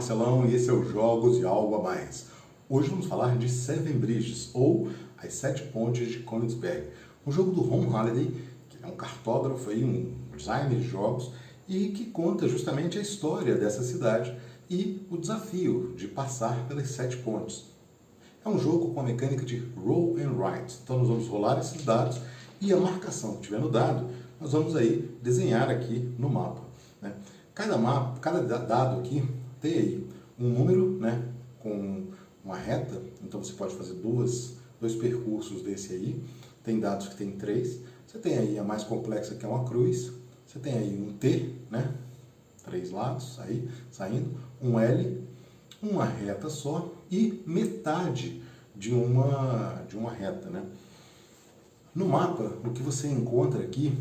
Marcelão e esse é o Jogos e Algo a Mais. Hoje vamos falar de Seven Bridges, ou As Sete Pontes de Königsberg, um jogo do Ron Haliday, que é um cartógrafo, um designer de jogos, e que conta justamente a história dessa cidade e o desafio de passar pelas sete pontes. É um jogo com a mecânica de roll and write, então nós vamos rolar esses dados e a marcação que tiver no dado, nós vamos aí desenhar aqui no mapa, né? Cada dado aqui tem aí um número, né, com uma reta, então você pode fazer dois percursos desse aí. Tem dados que tem 3, você tem aí a mais complexa que é uma cruz, você tem aí um T, né, 3 lados aí saindo, um L, uma reta só e metade de uma reta, né? No mapa, o que você encontra aqui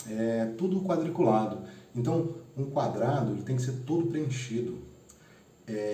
é tudo quadriculado. Então, um quadrado ele tem que ser todo preenchido.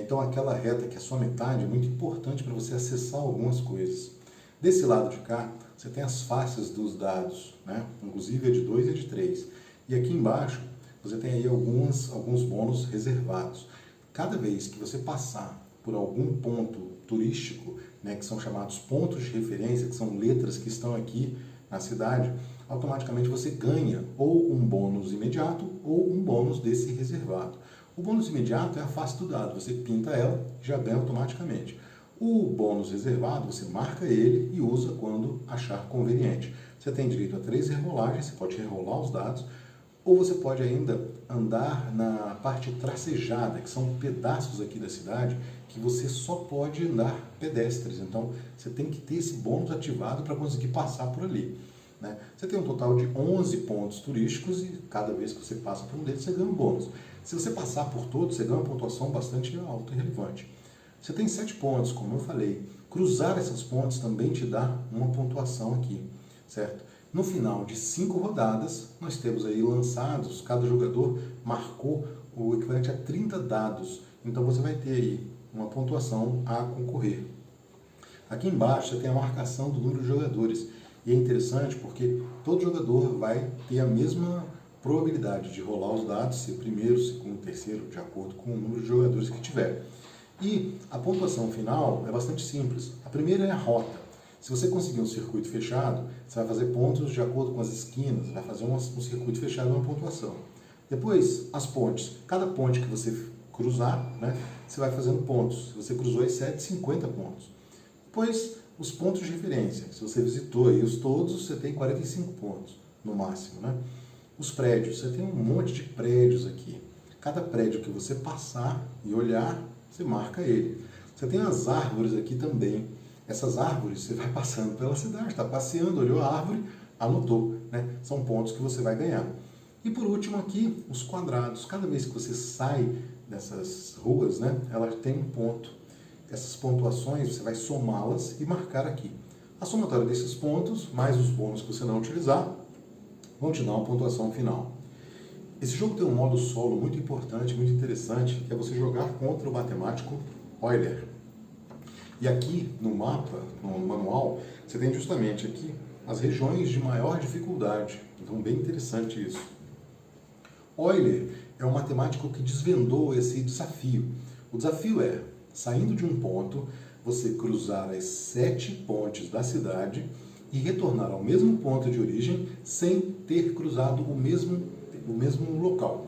Então, aquela reta que é só metade é muito importante para você acessar algumas coisas. Desse lado de cá, você tem as faces dos dados, né? Inclusive a de 2 e a de 3. E aqui embaixo, você tem aí alguns bônus reservados. Cada vez que você passar por algum ponto turístico, né, que são chamados pontos de referência, que são letras que estão aqui na cidade, automaticamente você ganha ou um bônus imediato ou um bônus desse reservado. O bônus imediato é a face do dado, você pinta ela e já ganha automaticamente. O bônus reservado, você marca ele e usa quando achar conveniente. Você tem direito a 3 rerolagens, você pode rerolar os dados, ou você pode ainda andar na parte tracejada, que são pedaços aqui da cidade que você só pode andar pedestres. Então, você tem que ter esse bônus ativado para conseguir passar por ali, né? Você tem um total de 11 pontos turísticos e cada vez que você passa por um deles, você ganha um bônus. Se você passar por todos, você ganha uma pontuação bastante alta e relevante. Você tem 7 pontos, como eu falei. Cruzar essas pontes também te dá uma pontuação aqui, certo? No final de 5 rodadas, nós temos aí lançados, cada jogador marcou o equivalente a 30 dados. Então você vai ter aí uma pontuação a concorrer. Aqui embaixo você tem a marcação do número de jogadores. E é interessante porque todo jogador vai ter a mesma probabilidade de rolar os dados, ser primeiro, segundo, terceiro, de acordo com o número de jogadores que tiver. E a pontuação final é bastante simples. A primeira é a rota. Se você conseguir um circuito fechado, você vai fazer pontos de acordo com as esquinas, vai fazer um circuito fechado, uma pontuação. Depois, as pontes. Cada ponte que você cruzar, né, você vai fazendo pontos. Se você cruzou as 7, 50 pontos. Depois, os pontos de referência. Se você visitou aí os todos, você tem 45 pontos no máximo, né? Os prédios. Você tem um monte de prédios aqui. Cada prédio que você passar e olhar, você marca ele. Você tem as árvores aqui também. Essas árvores, você vai passando pela cidade, está passeando, olhou a árvore, anotou, né? São pontos que você vai ganhar. E por último aqui, os quadrados. Cada vez que você sai dessas ruas, né, ela tem um ponto. Essas pontuações, você vai somá-las e marcar aqui. A somatória desses pontos, mais os bônus que você não utilizar, vão te dar uma pontuação final. Esse jogo tem um modo solo muito importante, muito interessante, que é você jogar contra o matemático Euler. E aqui no mapa, no manual, você tem justamente aqui as regiões de maior dificuldade. Então, bem interessante isso. Euler é um matemático que desvendou esse desafio. O desafio é, saindo de um ponto, você cruzar as 7 pontes da cidade e retornar ao mesmo ponto de origem sem ter cruzado o mesmo local.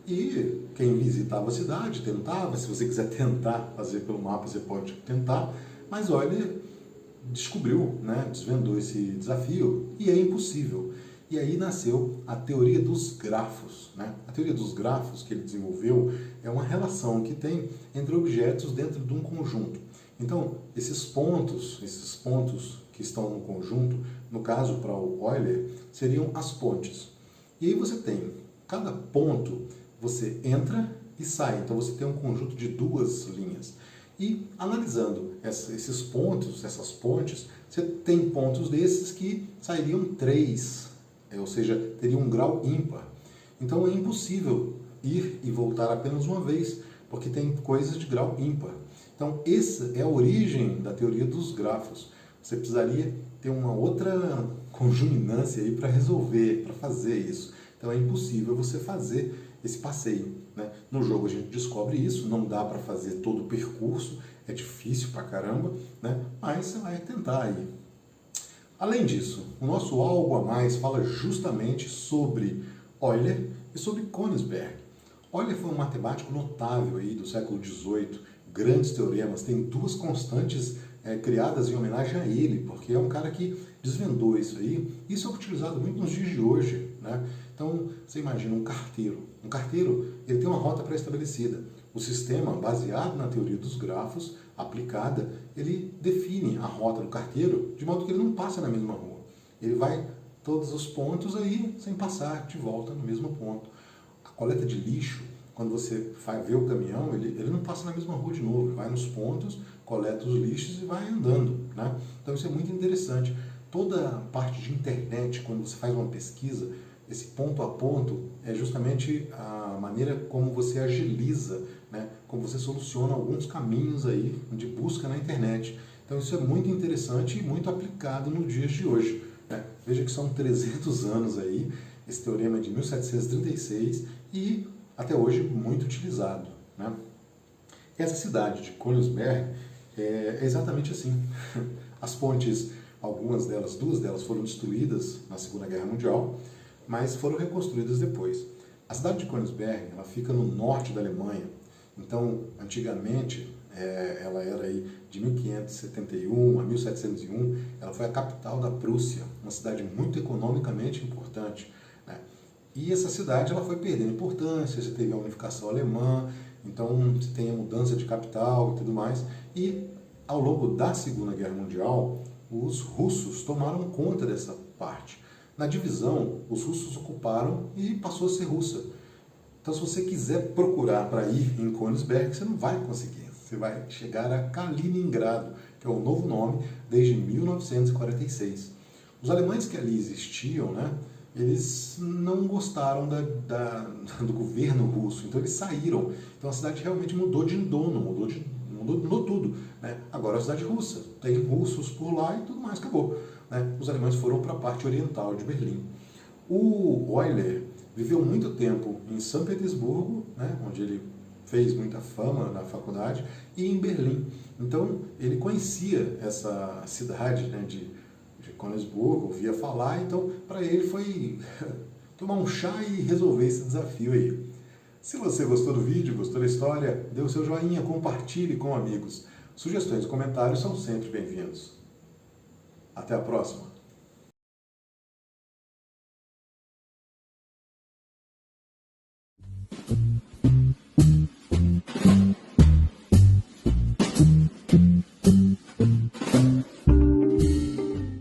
E quem visitava a cidade tentava, se você quiser tentar fazer pelo mapa, você pode tentar, mas olha, descobriu, né, desvendou esse desafio e é impossível. E aí nasceu a teoria dos grafos, né? A teoria dos grafos que ele desenvolveu é uma relação que tem entre objetos dentro de um conjunto. Então, esses pontos que estão no conjunto, no caso para o Euler, seriam as pontes. E aí você tem, cada ponto, você entra e sai, então você tem um conjunto de 2 linhas. E analisando esses pontos, essas pontes, você tem pontos desses que sairiam 3, ou seja, teria um grau ímpar. Então é impossível ir e voltar apenas uma vez, porque tem coisas de grau ímpar. Então essa é a origem da teoria dos grafos. Você precisaria ter uma outra conjuminância aí para resolver, para fazer isso. Então é impossível você fazer esse passeio. né? No jogo a gente descobre isso, não dá para fazer todo o percurso, é difícil pra caramba, né? Mas você vai tentar aí. Além disso, o nosso Algo a Mais fala justamente sobre Euler e sobre Königsberg. Euler foi um matemático notável aí do século XVIII, grandes teoremas, tem duas constantes criadas em homenagem a ele, porque é um cara que desvendou isso aí. Isso é utilizado muito nos dias de hoje, né? Então, você imagina um carteiro. Um carteiro, ele tem uma rota pré-estabelecida. O sistema, baseado na teoria dos grafos, aplicada, ele define a rota do carteiro de modo que ele não passa na mesma rua. Ele vai todos os pontos aí sem passar de volta no mesmo ponto. A coleta de lixo, quando você vai ver o caminhão, ele não passa na mesma rua de novo, ele vai nos pontos, coleta os lixos e vai andando, né? Então isso é muito interessante. Toda a parte de internet, quando você faz uma pesquisa, esse ponto a ponto é justamente a maneira como você agiliza, né? Como você soluciona alguns caminhos aí de busca na internet. Então isso é muito interessante e muito aplicado nos dias de hoje, né? Veja que são 300 anos aí, esse teorema é de 1736 e até hoje muito utilizado, né? Essa cidade de Königsberg é exatamente assim. As pontes, algumas delas, duas delas foram destruídas na Segunda Guerra Mundial, mas foram reconstruídas depois. A cidade de Königsberg, ela fica no norte da Alemanha. Então, antigamente, ela era aí de 1571 a 1701, ela foi a capital da Prússia, uma cidade muito economicamente importante, né? E essa cidade ela foi perdendo importância, você teve a unificação alemã, então você tem a mudança de capital e tudo mais. E ao longo da Segunda Guerra Mundial, os russos tomaram conta dessa parte. Na divisão, os russos ocuparam e passou a ser russa. Então, se você quiser procurar para ir em Königsberg, você não vai conseguir. Você vai chegar a Kaliningrado, que é o novo nome desde 1946. Os alemães que ali existiam, né, eles não gostaram do governo russo, então eles saíram. Então a cidade realmente mudou de dono, mudou tudo, né? Agora é a cidade russa, tem russos por lá e tudo mais, acabou, né? Os alemães foram para a parte oriental de Berlim. O Euler viveu muito tempo em São Petersburgo, né, onde ele fez muita fama na faculdade, e em Berlim. Então ele conhecia essa cidade, né, de Königsberg, ouvia falar, então para ele foi tomar um chá e resolver esse desafio aí. Se você gostou do vídeo, gostou da história, dê o seu joinha, compartilhe com amigos. Sugestões e comentários são sempre bem-vindos. Até a próxima!